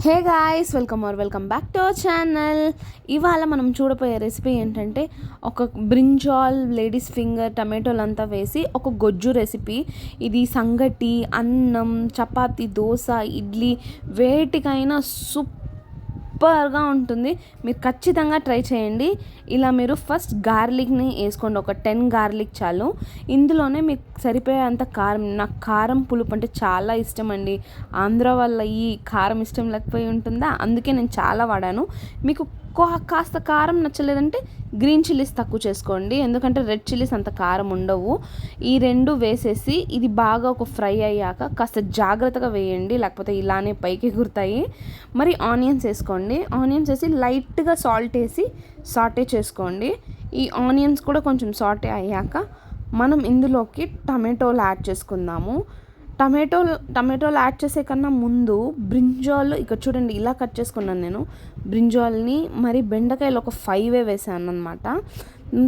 Hey guys, welcome back to our channel. ఇవాళ మనం చూడబోయే రెసిపీ ఏంటంటే ఒక బ్రింజాల్, లేడీస్ ఫింగర్, టమాటోలంతా వేసి ఒక గొజ్జు రెసిపీ. ఇది సంగటి, అన్నం, చపాతి, దోశ, ఇడ్లీ వేటికైనా సూపర్గా ఉంటుంది. మీరు ఖచ్చితంగా ట్రై చేయండి. ఇలా మీరు ఫస్ట్ గార్లిక్ని వేసుకోండి, ఒక 10 గార్లిక్ చాలు. ఇందులోనే మీకు సరిపోయేంత కారం. నాకు కారం పులుపు అంటే చాలా ఇష్టం అండి. ఆంధ్ర వల్ల ఈ కారం ఇష్టం లేకపోయి ఉంటుందా, అందుకే నేను చాలా వాడాను. మీకు కాస్త కారం నచ్చలేదంటే గ్రీన్ చిల్లీస్ తక్కువ చేసుకోండి, ఎందుకంటే రెడ్ చిల్లీస్ అంత కారం ఉండవు. ఈ రెండు వేసేసి ఇది బాగా ఒక ఫ్రై అయ్యాక కాస్త జాగ్రత్తగా వేయండి, లేకపోతే ఇలానే పైకి ఎగురుతాయి. మరి ఆనియన్స్ వేసుకోండి. ఆనియన్స్ వేసి లైట్గా సాల్ట్ వేసి సాటే చేసుకోండి. ఈ ఆనియన్స్ కూడా కొంచెం సాటే అయ్యాక మనం ఇందులోకి టమాటోలు యాడ్ చేసుకుందాము. టమాటోలు యాడ్ చేసే కన్నా ముందు బ్రింజాల్ ఇక్కడ చూడండి, ఇలా కట్ చేసుకున్నాను నేను బ్రింజాల్ని. మరి బెండకాయలు ఒక 5 వేసాను అనమాట.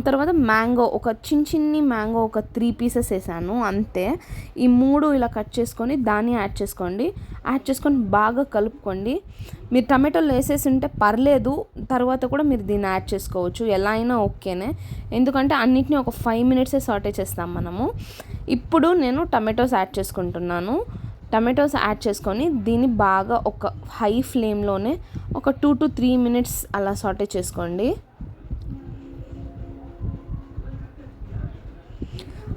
తర్వాత మ్యాంగో ఒక చిన్ని మ్యాంగో ఒక 3 పీసెస్ వేసాను అంతే. ఈ 3 ఇలా కట్ చేసుకొని దాన్ని యాడ్ చేసుకొని బాగా కలుపుకోండి. మీరు టమాటోలు వేసేసి ఉంటే పర్లేదు, తర్వాత కూడా మీరు దీన్ని యాడ్ చేసుకోవచ్చు, ఎలా అయినా ఓకేనే. ఎందుకంటే అన్నిటినీ ఒక 5 మినిట్సే సాటే చేస్తాం మనము. ఇప్పుడు నేను టమాటోస్ యాడ్ చేసుకుంటున్నాను. టమాటోస్ యాడ్ చేసుకొని దీన్ని బాగా ఒక హై ఫ్లేమ్లోనే ఒక 2 to 3 మినిట్స్ అలా సాటే చేసుకోండి.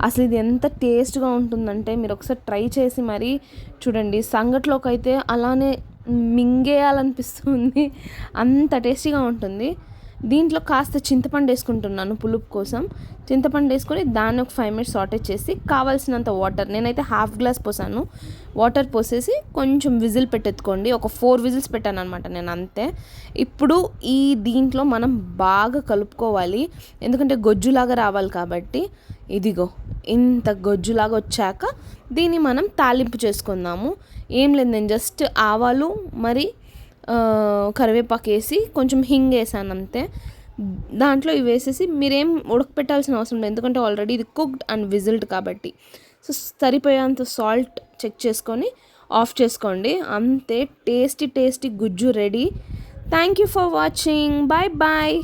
అసలు ఇది ఎంత టేస్ట్గా ఉంటుందంటే మీరు ఒకసారి ట్రై చేసి మరీ చూడండి. సంగట్లోకి అయితే అలానే మింగేయాలనిపిస్తుంది, అంత టేస్టీగా ఉంటుంది. దీంట్లో కాస్త చింతపండు వేసుకుంటున్నాను పులుపు కోసం. చింతపండు వేసుకొని దాన్ని ఒక 5 మినిట్స్ సాటే చేసి కావాల్సినంత వాటర్, నేనైతే ½ గ్లాస్ పోసాను, వాటర్ పోసేసి కొంచెం విజిల్ పెట్టెత్తుకోండి. ఒక 4 విజిల్స్ పెట్టాను అనమాట నేను, అంతే. ఇప్పుడు ఈ దీంట్లో మనం బాగా కలుపుకోవాలి, ఎందుకంటే గొజ్జులాగా రావాలి కాబట్టి. ఇదిగో ఇంత గొజ్జులాగా వచ్చాక దీన్ని మనం తాలింపు చేసుకుందాము. ఏం లేదు, నేను జస్ట్ ఆవాలు మరి కరివేపాకు వేసి కొంచెం హింగ్ వేసాను అంతే. దాంట్లో ఇవి వేసేసి మీరేం ఉడకపెట్టాల్సిన అవసరం లేదు, ఎందుకంటే ఆల్రెడీ ఇది కుక్డ్ అండ్ విజిల్డ్ కాబట్టి. సో సరిపోయేంత సాల్ట్ చెక్ చేసుకొని ఆఫ్ చేసుకోండి, అంతే. టేస్టీ గుజ్జు ready. Thank you for watching. Bye bye.